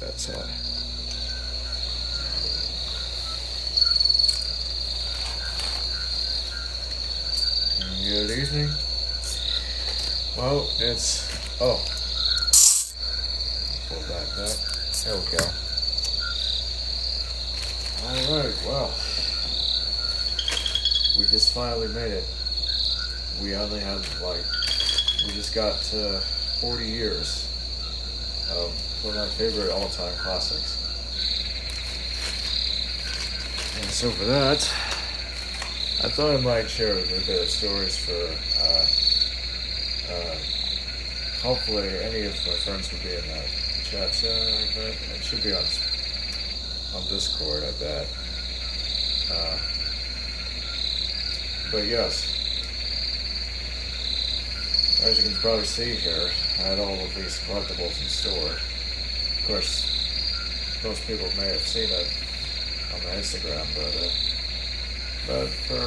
That's good evening. Well, it's pull that back. There we go. All right. Well, we just finally made it. We only have we just got 40 years of one of my favorite all-time classics. And so for that, I thought I might share a bit of stories for hopefully any of my friends will be in that chat. It should be on Discord, I bet. But yes, as you can probably see here, I had all of these collectibles in store. Of course, most people may have seen it on my Instagram, but for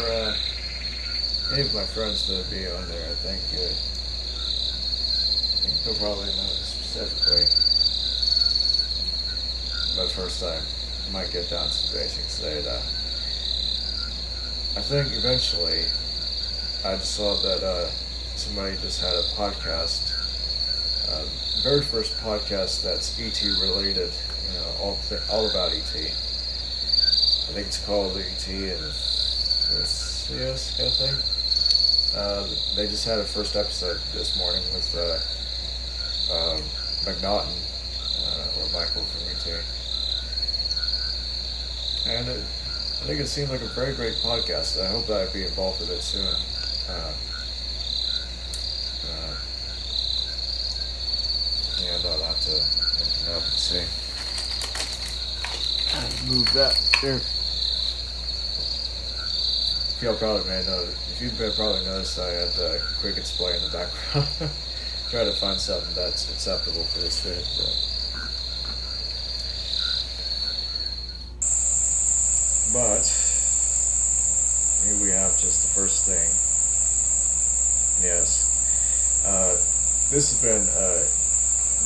any of my friends to be on there, I think they'll probably know specifically. But first, I might get down to the basics. I think eventually I just saw that somebody just had a podcast, very first podcast that's ET related, all about ET. I think it's called ET and CS kind of thing. They just had a first episode this morning with McNaughton, or Michael from ET. And I think it seemed like a very great podcast. I hope that I'd be involved with it soon. And I'll have to open it up and see. Move that there. You've probably noticed I had a cricket play in the background. Try to find something that's acceptable for this vid. But here we have just the first thing. Yes. This has been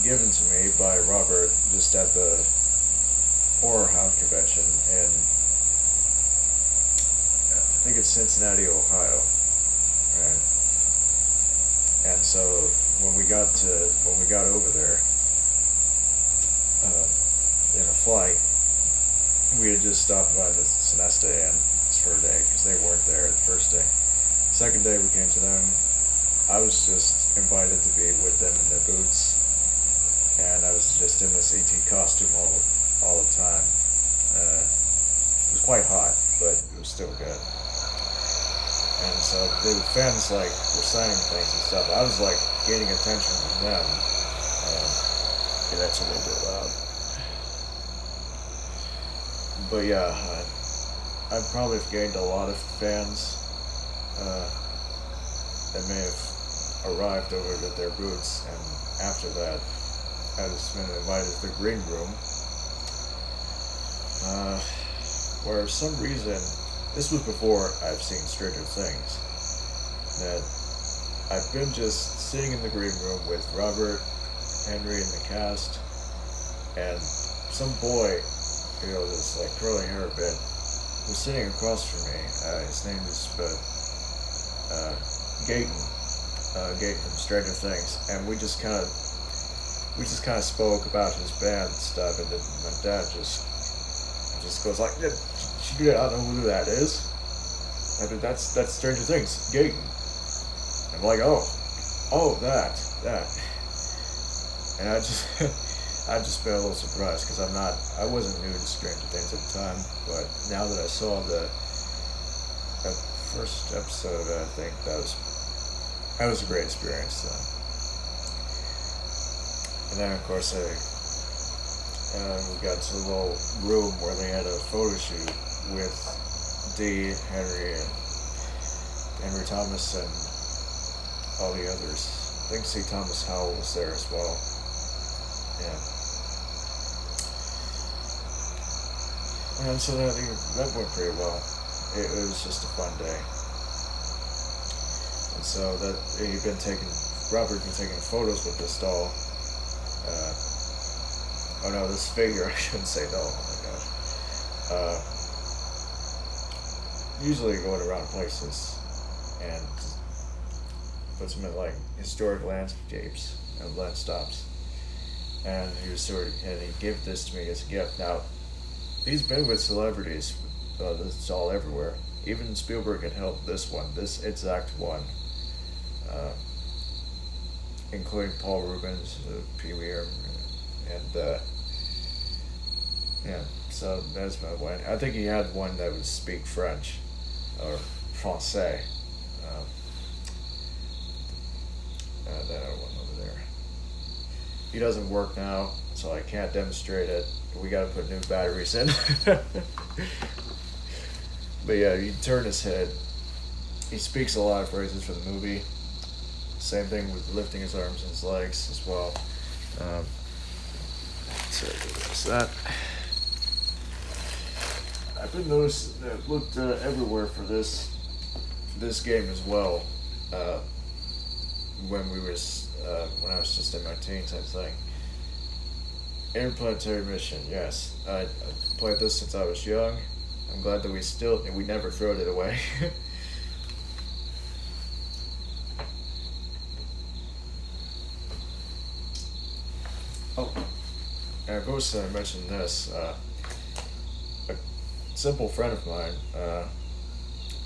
given to me by Robert just at the Horror Hound convention in, I think it's Cincinnati, Ohio. Right. And so when we got over there in a flight, we had just stopped by the Sonesta Inn for a day because they weren't there the first day. Second day we came to them. I was just invited to be with them in their booths, and I was just in this ET costume all the time. It was quite hot, but it was still good. And so the fans were signing things and stuff. I was gaining attention from them. Okay, that's a little bit loud. But yeah, I probably have gained a lot of fans that may have arrived over at their booths, and after that, I just been invited to the green room, where for some reason, this was before I've seen Stranger Things, that I've been just sitting in the green room with Robert, Henry, and the cast, and some boy, this curly hair a bit, was sitting across from me. His name is Gaten from Stranger Things, and we just kind of spoke about his band and stuff, and then my dad just goes like, "Yeah, I don't know who that is." I mean, that's Stranger Things, Gaten. I'm like, oh, that, and I've just been a little surprised because I wasn't new to Stranger Things at the time, but now that I saw that first episode, I think that was a great experience. And then of course we got to the little room where they had a photo shoot with Dee, Henry Thomas, and all the others. I think C. Thomas Howell was there as well. Yeah. And so that went pretty well. It was just a fun day. And so Robert had been taking photos with this doll Oh no, this figure, I shouldn't say no, oh my gosh. Usually going around places and puts them in like historic landscapes and land stops. And he gave this to me as a gift. Now, he's been with celebrities. This is all everywhere. Even Spielberg had helped this one, this exact one, uh, including Paul Rubens, Pee Wee and yeah. So that's my one. I think he had one that would speak French or Francais. Um, that other one over there. He doesn't work now, so I can't demonstrate it. We got to put new batteries in. But yeah, you turn his head. He speaks a lot of phrases for the movie. Same thing with lifting his arms and his legs as well. So there's that. I've been noticing. I've looked everywhere for this game as well. When I was just in my teens, I think. Interplanetary Mission, yes. I played this since I was young. I'm glad that we never thrown it away. Oh, and of course I mentioned this. A simple friend of mine,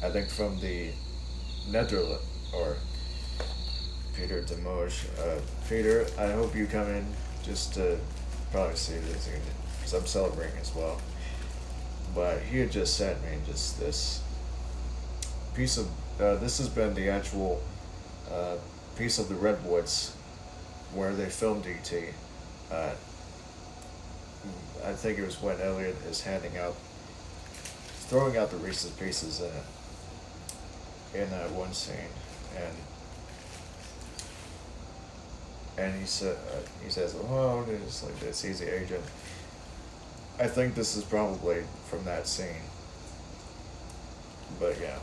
I think from the Netherlands, or Peter Demoge. Peter, I hope you come in just to probably see this, because I'm celebrating as well. But he had just sent me just this piece of, this has been the actual piece of the Redwoods where they filmed E.T. I think it was when Elliot is throwing out the Reese's Pieces in that one scene, and he says, "Oh, it's like this easy agent." I think this is probably from that scene. But yeah,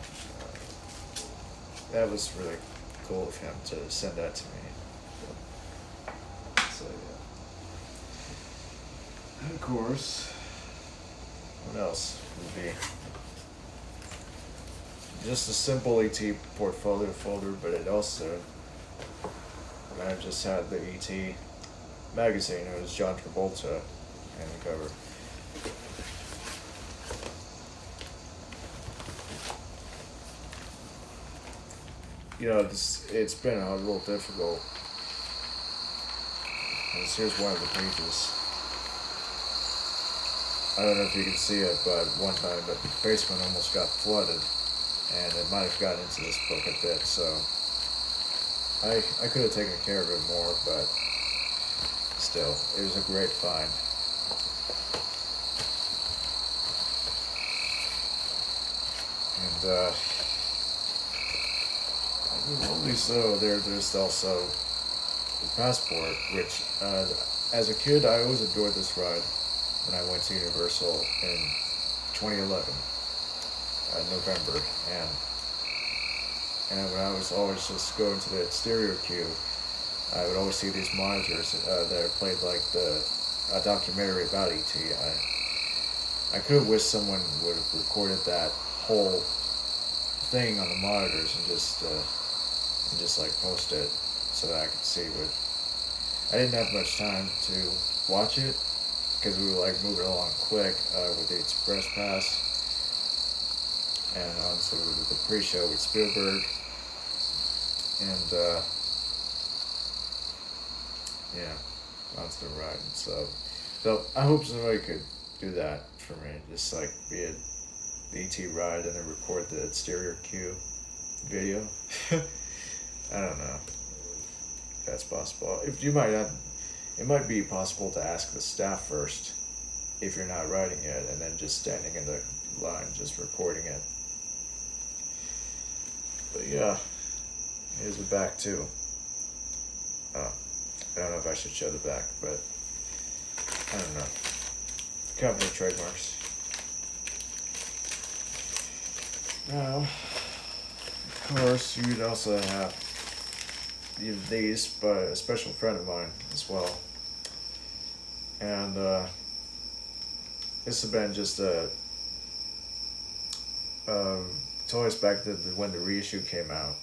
that was really cool of him to send that to me. So yeah. And of course, what else would be just a simple ET portfolio folder, but it also, I just had the ET magazine. It was John Travolta in the cover. You know, it's been a little difficult. Here's one of the pages. I don't know if you can see it, but one time the basement almost got flooded, and it might have gotten into this book a bit, so I could have taken care of it more, but still, it was a great find. And there's also the Passport, which as a kid I always adored this ride when I went to Universal in 2011, November, and when I was always just going to the stereo queue, I would always see these monitors that played like a documentary about E.T. I could have wished someone would have recorded that whole thing on the monitors and just like post it so that I could see what. I didn't have much time to watch it because we were like moving along quick with the Express Pass and on to the pre-show with Spielberg, and yeah, Monster Ride. So I hope somebody could do that for me, just like be it the ET ride and then record the stereo queue video. I don't know if that's possible. If you might not, it might be possible to ask the staff first if you're not riding it, and then just standing in the line, just recording it. But yeah, here's the back too. Oh, I don't know if I should show the back, but I don't know. Company trademarks. Now, of course, you'd also have these by a special friend of mine as well. And this has been just toys back when the reissue came out.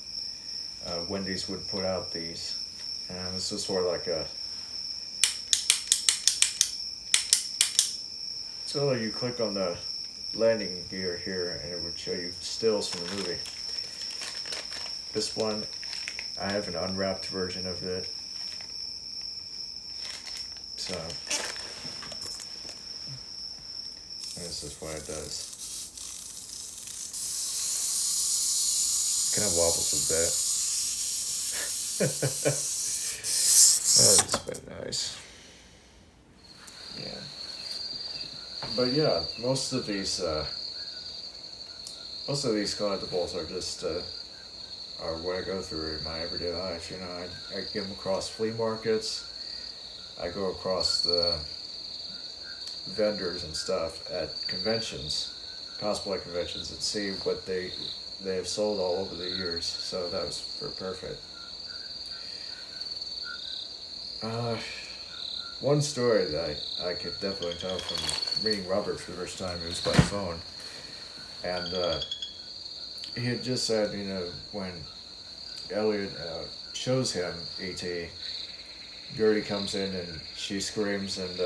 Wendy's would put out these, and this is sort of like a. So you click on the landing gear here, and it would show you stills from the movie. This one, I have an unwrapped version of it. So, and this is what it does. Kind of wobbles a bit. That's been nice. Yeah. But yeah, most of these collectibles are just are what I go through in my everyday life. You know, I get them across flea markets. I go across the vendors and stuff at conventions, cosplay conventions, and see what they have sold all over the years. So that was perfect. One story that I could definitely tell from meeting Robert for the first time, it was by phone, and he had just said, you know, when Elliot shows him E.T., Gertie comes in and she screams, and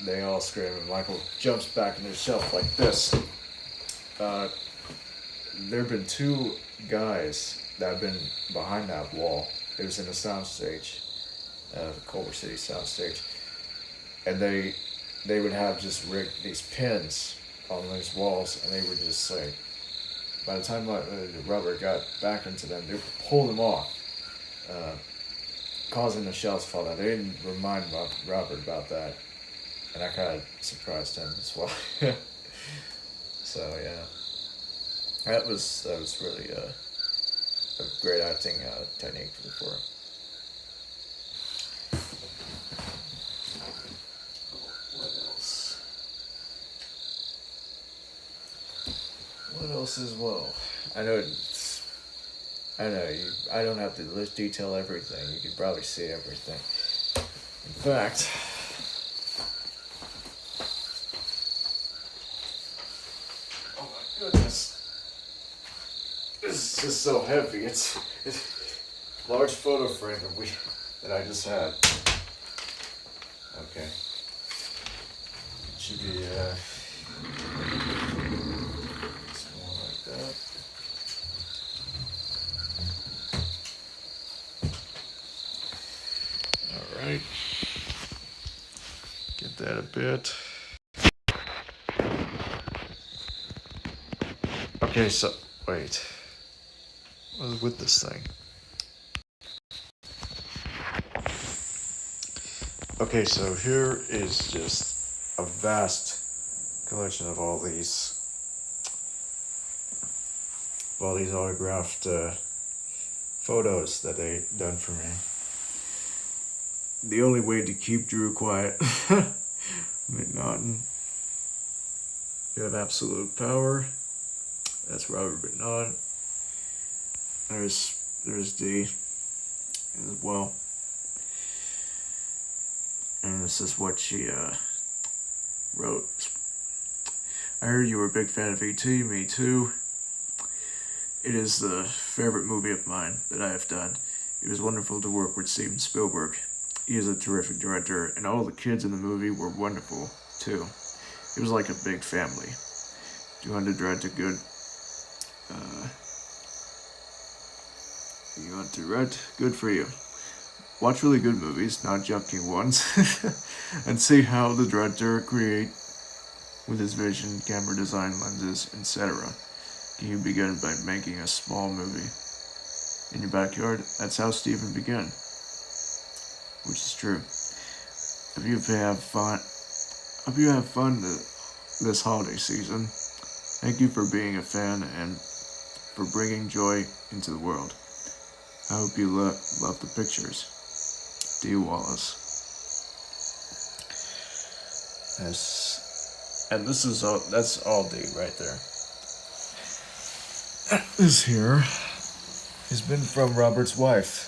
they all scream, and Michael jumps back in his shelf like this. There have been two guys that have been behind that wall. It was in a soundstage, the Culver City soundstage, and they would have just rigged these pins on these walls, and they would just say, by the time Robert got back into them, they would pull them off, causing the shelves to fall down. They didn't remind Robert about that, and that kind of surprised him as well. So yeah, that was really a great acting technique for him. What else as well? I know I don't have to detail everything. You can probably see everything. In fact, oh my goodness, this is just so heavy. It's large photo frame that I just had. Okay, it should be more like that. Alright. Get that a bit. Okay, so, wait. What was with this thing? Okay, so here is just a vast collection of all these autographed photos that they done for me. The only way to keep Drew quiet. McNaughton. You have absolute power. That's Robert McNaughton. There's D as well. And this is what she wrote. I heard you were a big fan of E.T., me too. It is the favorite movie of mine that I have done. It was wonderful to work with Steven Spielberg. He is a terrific director, and all the kids in the movie were wonderful, too. It was like a big family. 200 Dread to good. You want to read? Good for you. Watch really good movies, not junky ones, and see how the director create with his vision, camera design, lenses, etc. Can you begin by making a small movie in your backyard? That's how Steven began, which is true. Hope you have fun this holiday season. Thank you for being a fan and for bringing joy into the world. I hope you love the pictures. D. Wallace. And this is all. That's all D right there. This here has been from Robert's wife.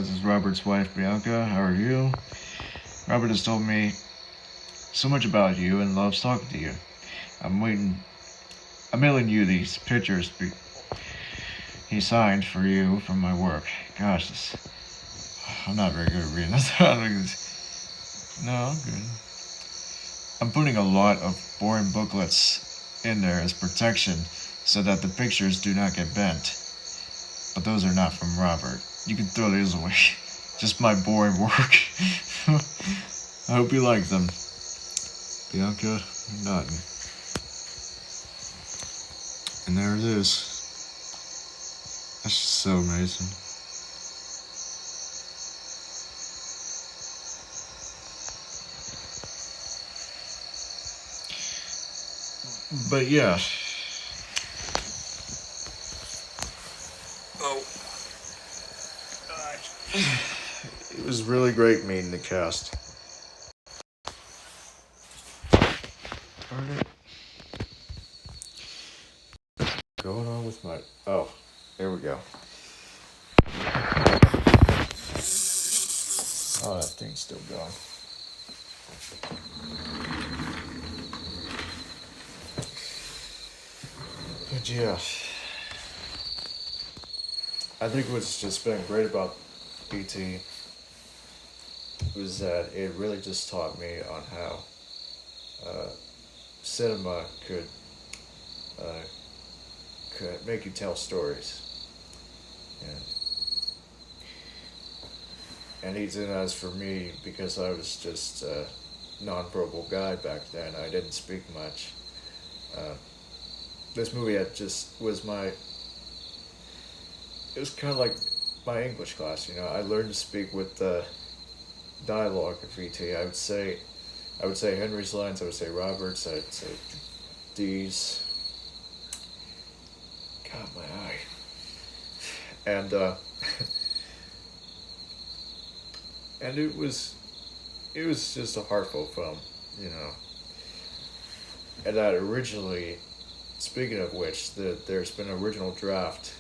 This is Robert's wife, Bianca. How are you? Robert has told me so much about you and loves talking to you. I'm waiting. I'm mailing you these pictures he signed for you from my work. Gosh, I'm not very good at reading this. No, I'm good. I'm putting a lot of boring booklets in there as protection so that the pictures do not get bent. But those are not from Robert. You can throw these away. Just my boring work. I hope you like them. Bianca, you're nodding. And there it is. That's just so amazing. But yeah. Oh. It was really great meeting the cast. Going on with my... Oh, there we go. Oh, that thing's still going. But yeah, I think what's just been great about BT was that it really just taught me on how cinema uh, could make you tell stories. And even as for me, because I was just a nonverbal guy back then, I didn't speak much. This movie it was kind of like my English class, you know. I learned to speak with dialogue at VT. I would say Henry's lines, I would say Robert's, I'd say D's. God, my eye. And, and it was just a heartfelt film, you know. And that originally, speaking of which, there's been an original draft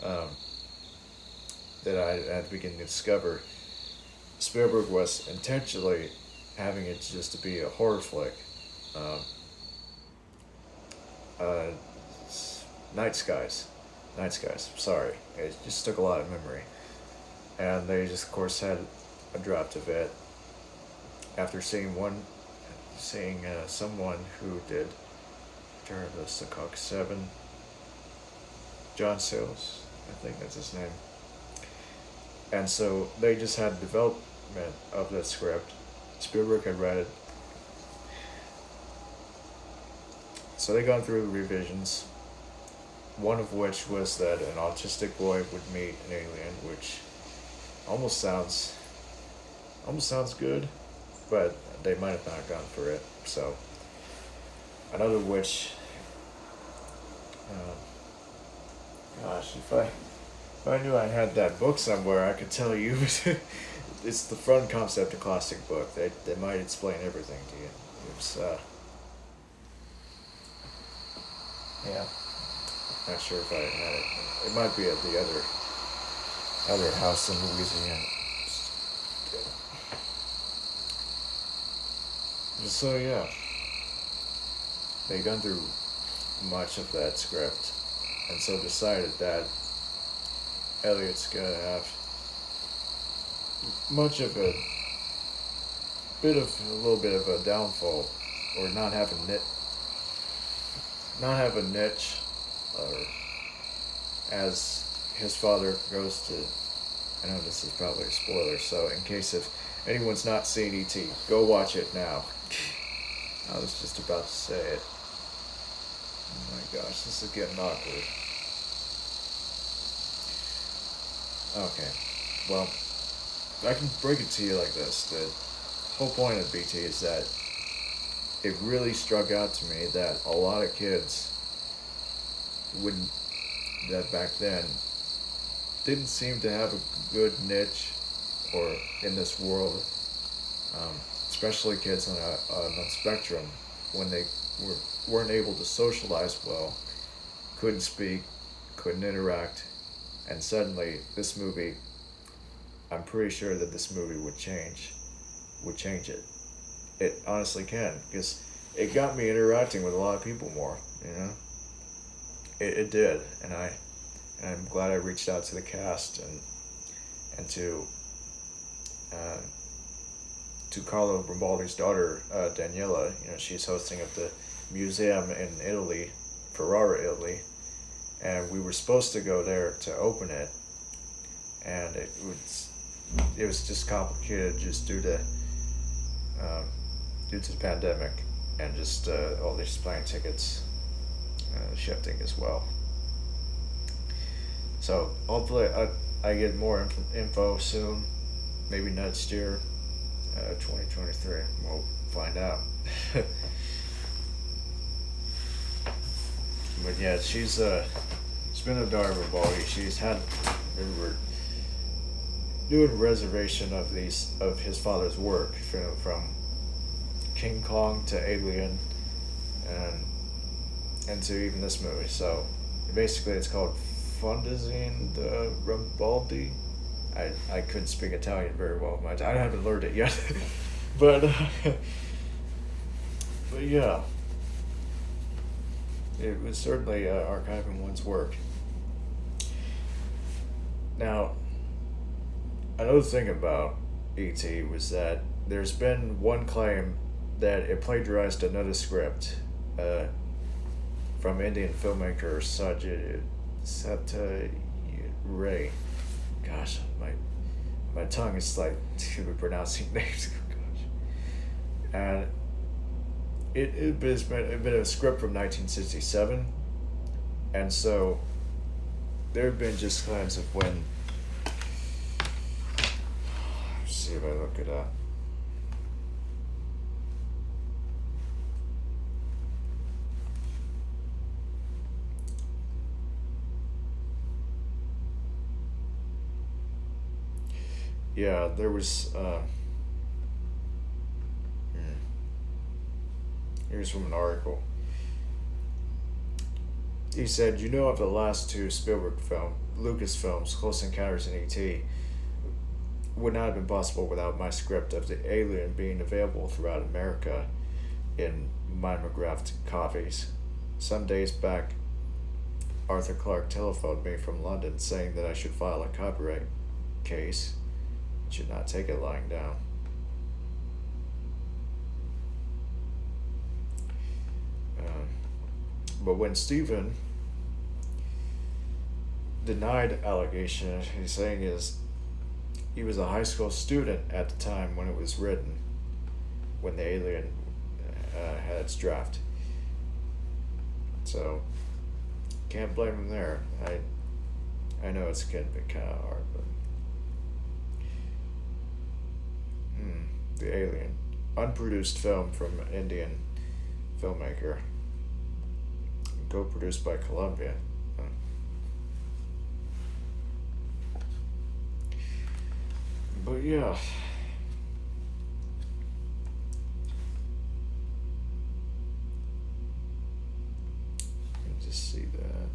that I had begun to discover. Spielberg was intentionally having it just to be a horror flick. Night Skies. Sorry, it just took a lot of memory, and they just, of course, had a draft of it after seeing someone who did Return of the Seahawks 7. John Sayles, I think that's his name. And so they just had development of that script. Spielberg had read it. So they gone through revisions, one of which was that an autistic boy would meet an alien, which almost sounds good, but they might have not gone for it. So another which, gosh, if I knew I had that book somewhere, I could tell you. It's the front concept of classic book. They might explain everything to you. It's yeah. Not sure if I had it. It might be at the other house in Louisiana. So yeah, they gone through much of that script, and so decided that Elliot's gonna have much of a little bit of a downfall, or not have a niche, or as his father goes to. I know this is probably a spoiler, so in case if anyone's not seen E.T., go watch it now. I was just about to say it. Oh my gosh, this is getting awkward. Okay, well, I can break it to you like this. The whole point of BT is that it really struck out to me that a lot of kids that back then didn't seem to have a good niche or in this world, especially kids on a spectrum, when they weren't able to socialize well, couldn't speak, couldn't interact, and suddenly this movie I'm pretty sure that this movie would change it. It honestly can, because it got me interacting with a lot of people more. You know, it did, and I'm glad I reached out to the cast and uh, to Carlo Rambaldi's daughter, Daniela. You know, she's hosting at the museum in Italy, Ferrara, Italy, and we were supposed to go there to open it, and it was just complicated just um, due to the pandemic and just all these plane tickets shifting as well. So hopefully I get more info soon, maybe next year, 2023. We'll find out. But yeah, she's been a daughter of a Baldy. She's had we were doing reservation of his father's work, from King Kong to Alien, and to even this movie. So basically, it's called Fondazine de Rambaldi. I couldn't speak Italian very well. I haven't learned it yet, but but yeah, it was certainly archiving one's work. Now, another thing about E.T. was that there's been one claim that it plagiarized another script from Indian filmmaker Satya Ray. Gosh, my tongue is like to be pronouncing names. Gosh, and it's been a script from 1967, and so there have been just claims of when. Let's see if I look it up. Yeah, there was. Here's from an article. He said, "You know of the last two Spielberg Lucasfilms, Close Encounters and E.T., would not have been possible without my script of the alien being available throughout America in mimeographed copies. Some days back, Arthur Clarke telephoned me from London saying that I should file a copyright case. Should not take it lying down." But when Stephen denied allegation, he's saying he was a high school student at the time when it was written, when the Alien had its draft. So can't blame him there. I know it's gonna be kind of hard, but the Alien, unproduced film from an Indian filmmaker, co-produced by Columbia. But yeah. Let me just see that.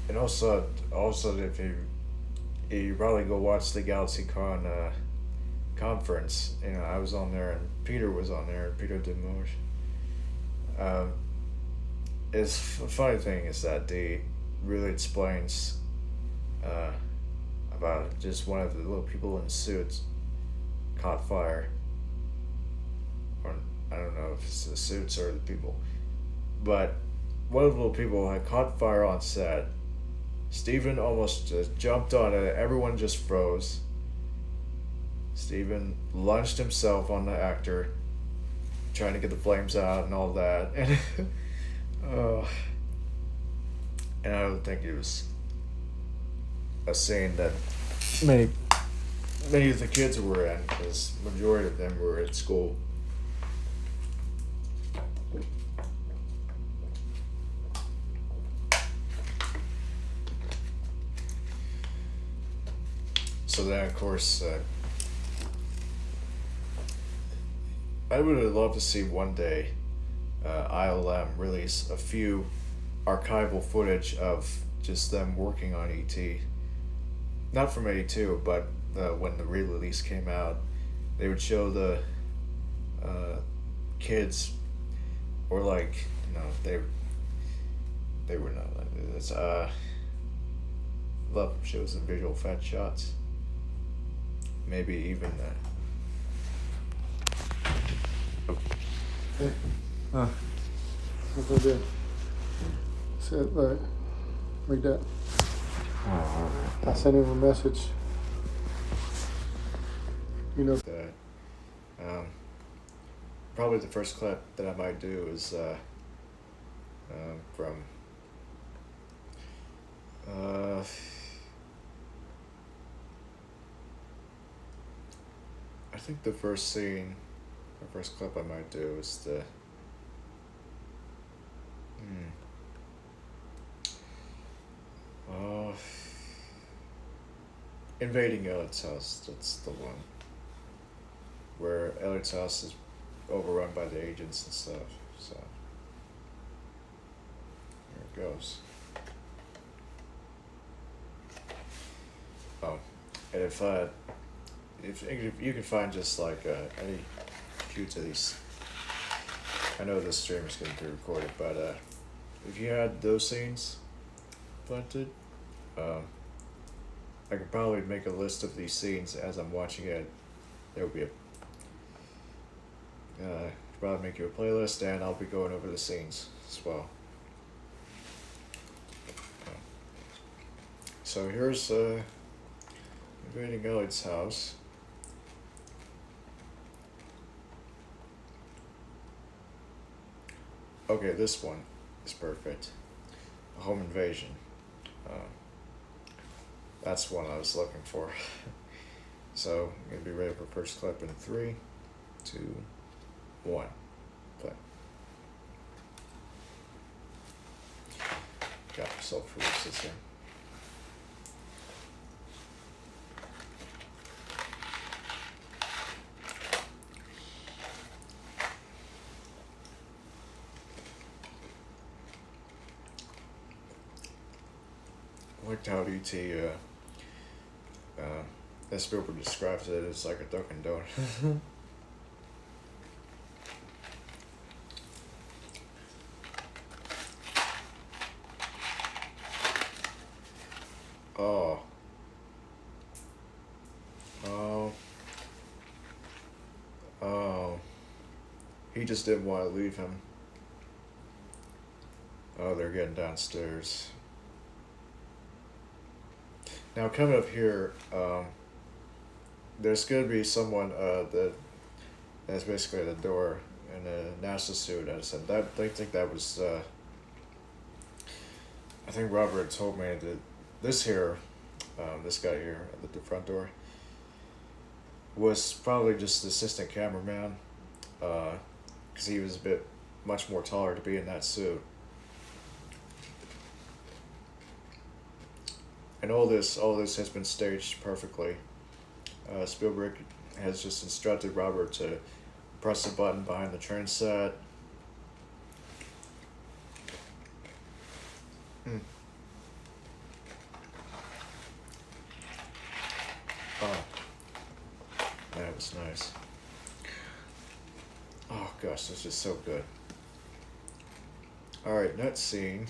And also if you probably go watch the GalaxyCon conference. You know, I was on there and Peter was on there, Peter Demoge. It's the funny thing is that he really explains about just one of the little people in suits caught fire. Or I don't know if it's the suits or the people, but one of the little people had caught fire on set. Stephen almost just jumped on it. Everyone just froze. Stephen lunged himself on the actor, trying to get the flames out and all that. And and I don't think it was a scene that many of the kids were in, because majority of them were at school. So then, of course, I would have loved to see one day ILM release a few archival footage of just them working on ET. Not from '82, but when the re-release came out, they would show the uh, kids, or like, no, they were not. It's love shows the visual effect shots. Maybe even Hey, uh, what I did? Said, read that. I sent him a message. You know. that. Probably the first clip that I might do is from I think the first scene, the first clip I might do is the invading Elliot's house. That's the one where Elliot's house is overrun by the agents and stuff. So here it goes. Oh, and if you can find just like any few to these, I know this stream is going to be recorded, but if you had those scenes planted, I could probably make a list of these scenes as I'm watching it. There would be probably make you a playlist, and I'll be going over the scenes as well. So here's invading Elliot's house. Okay, this one is perfect. A home invasion. That's one I was looking for. So I'm gonna be ready for first clip in 3, 2, 1. Play. Got myself releases here. I liked how E.T. as Spielberg describes it, it's like a Dunkin' Donut. Oh. Oh. Oh. He just didn't want to leave him. Oh, they're getting downstairs. Now coming up here, there's going to be someone that's basically at the door in a NASA suit. I think that was. I think Robert told me that this guy here at the front door, was probably just the assistant cameraman, because he was much more taller to be in that suit. And all this has been staged perfectly. Spielberg has just instructed Robert to press the button behind the train set. Oh, that was nice. Oh gosh, that's just so good. Alright, next scene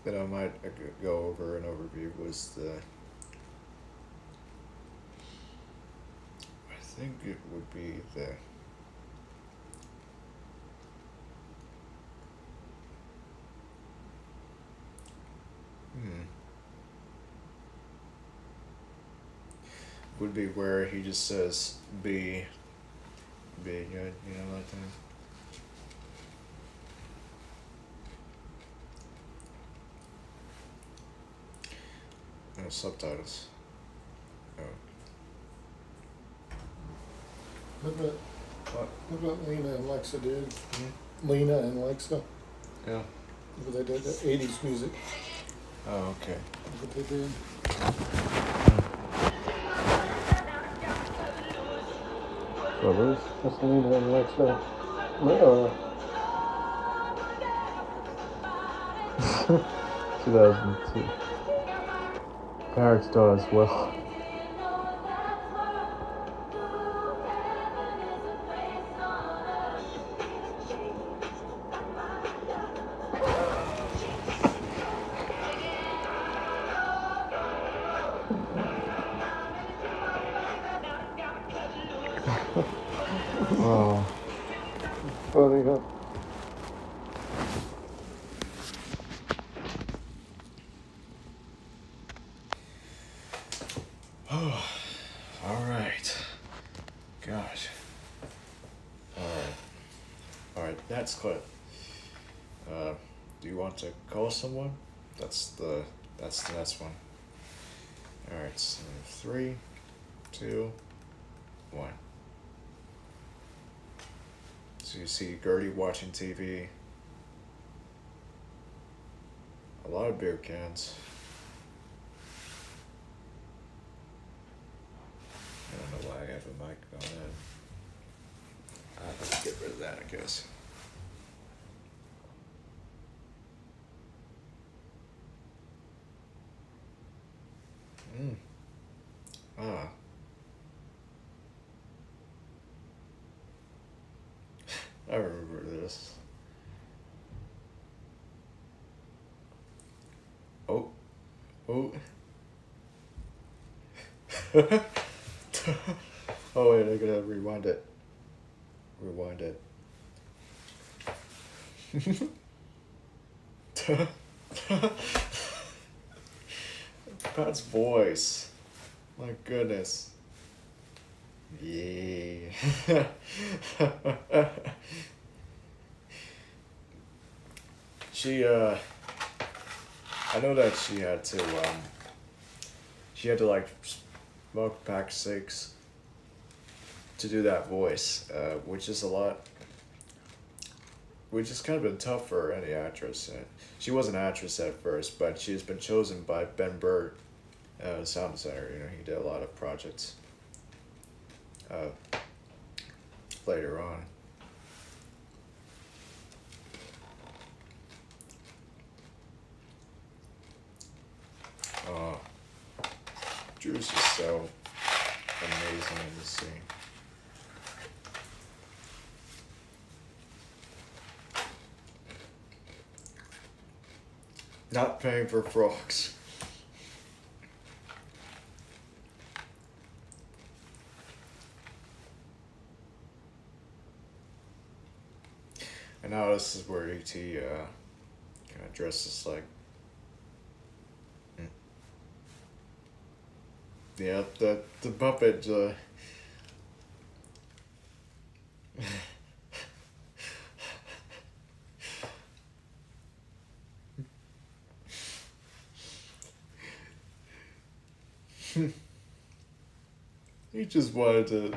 that I might go over an overview was I think it would be would be where he just says be good, like that. No subtitles. Oh. Look what Lena and Lexa did. Mm-hmm. Lena and Lexa. Yeah. Look what they did. The 80s music. Oh, okay. Look what they did. What That's Lena and Lexa. 2002. Parrot Star as well. Oh. Funny, huh? All right. Gosh. All right. All right. That's clip. Do you want to call someone? That's the next one. All right. So 3, 2, 1. So you see Gertie watching TV. A lot of beer cans. I don't know why I have a mic on that. I'll have to get rid of that, I guess. Ah. I remember this. Oh. Oh. Oh wait, I gotta rewind it. Rewind it. Pat's voice. My goodness. Yeah. She I know that she had to like smoke pack 6 to do that voice, which is kind of been tough for any actress. She was an actress at first, but she has been chosen by Ben Burtt, Sound Center. You know, he did a lot of projects later on. Drew's just so amazing in this scene. Not paying for frogs. And now this is where E.T. kind of dresses like. Yeah, the puppet. He just wanted to.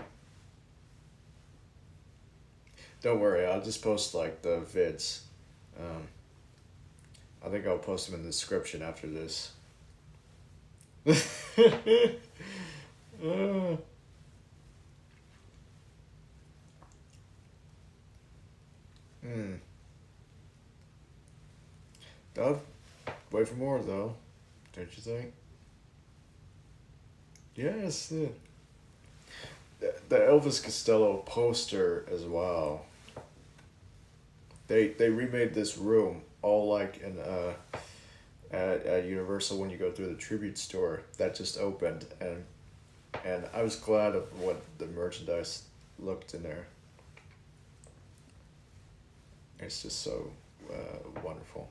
Don't worry, I'll just post like the vids. I think I'll post them in the description after this. I'll wait for more though, don't you think? Yes. The Elvis Costello poster as well. They remade this room all like in at Universal when you go through the tribute store that just opened, and I was glad of what the merchandise looked in there. It's just so wonderful.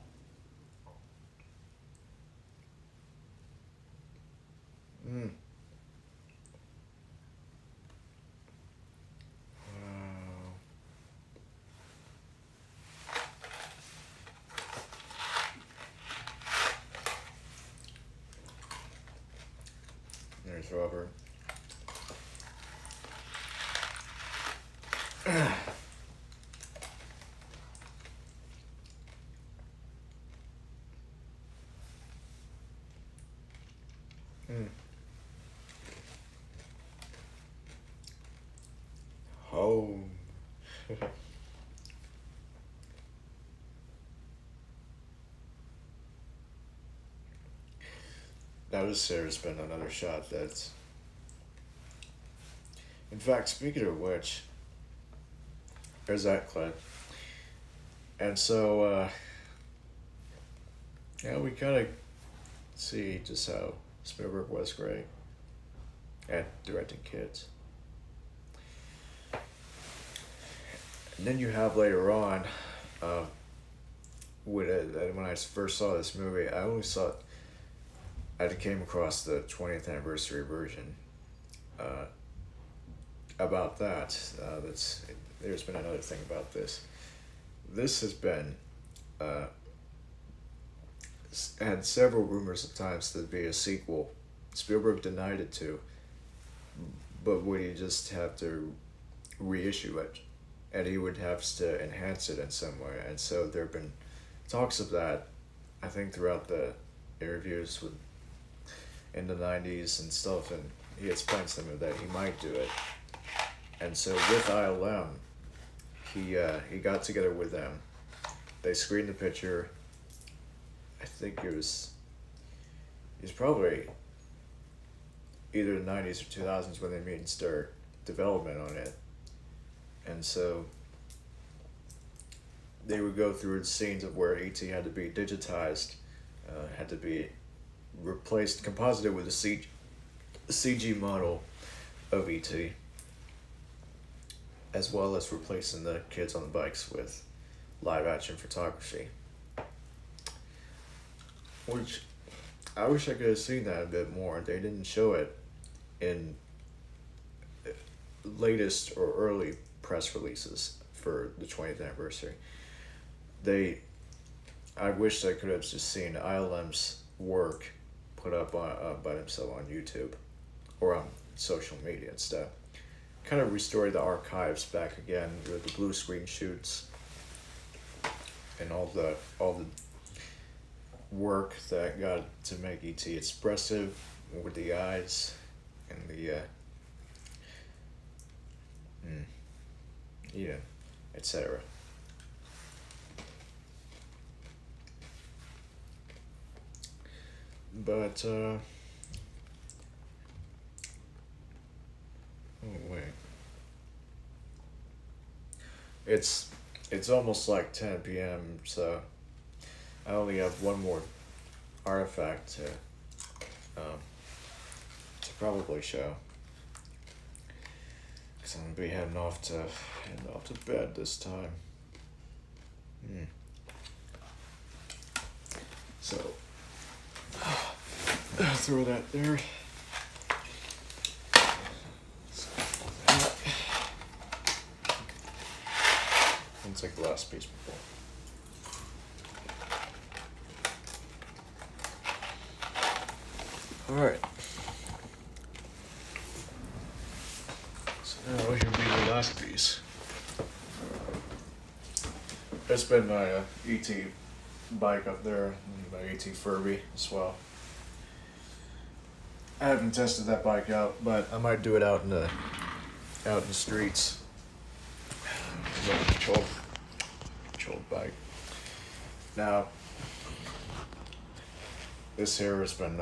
There's Robert. Home. now this here has been another shot that's. In fact, speaking of which, there's that clip. And so, yeah, we kind of see just how Spielberg was great at directing kids. And then you have later on, when I first saw this movie, I only saw, I came across the 20th anniversary version. About that, there's been another thing about this. This has been had several rumors at times to be a sequel. Spielberg denied it to, but would he just have to reissue it, and he would have to enhance it in some way. And so there have been talks of that, I think, throughout the interviews with in the 90s and stuff, and he explained to them that he might do it. And so with ILM, he got together with them. They screened the picture. I think it was probably either the 90s or 2000s when they made and start development on it. And so they would go through the scenes of where E.T. had to be digitized, had to be replaced, composited with a CG model of E.T., as well as replacing the kids on the bikes with live action photography. Which, I wish I could have seen that a bit more. They didn't show it in latest or early press releases for the 20th anniversary. I wish I could have just seen ILM's work put up by themselves on YouTube or on social media and stuff. Kind of restored the archives back again with the blue screen shoots and all the work that got to make E.T. expressive with the eyes and the etc. But oh wait, it's almost like 10 p.m. so I only have one more artifact to probably show, because I'm gonna be heading off to bed this time. So throw that there. And take the last piece before. Alright. So now here will be the last piece. That's been my E.T. bike up there, my E.T. Furby as well. I haven't tested that bike out, but I might do it out in the streets. Controlled bike. Now, this here has been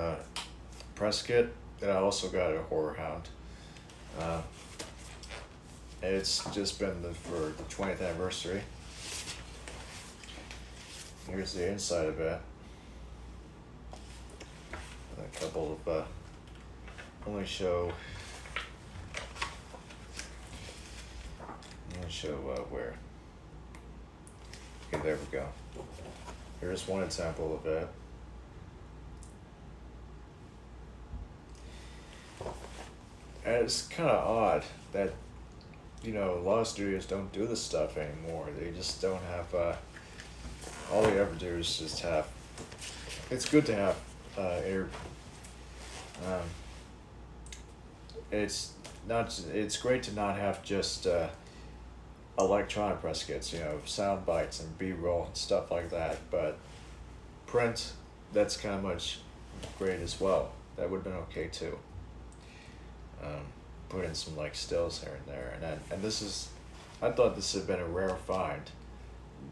press kit, and I also got a Horror Hound. It's just been for the 20th anniversary. Here's the inside of it. And a couple of only show where. Okay, there we go. Here's one example of it. And it's kind of odd that, a lot of studios don't do this stuff anymore. They just don't have, all they ever do is just have, it's good to have, it's great to not have just, electronic press kits, sound bites and B-roll and stuff like that, but print, that's kind of much great as well. That would have been okay too. Put in some stills here and there, and this is, I thought this had been a rare find,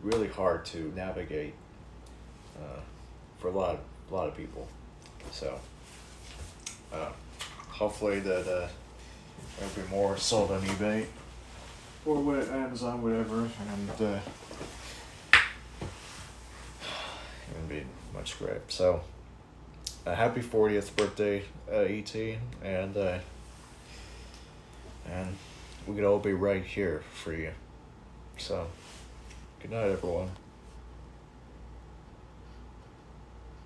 really hard to navigate for a lot of people. So hopefully that there'll be more sold on eBay or Amazon, whatever, and it'd be much great. So, happy 40th birthday, ET, and we could all be right here for you. So, good night, everyone.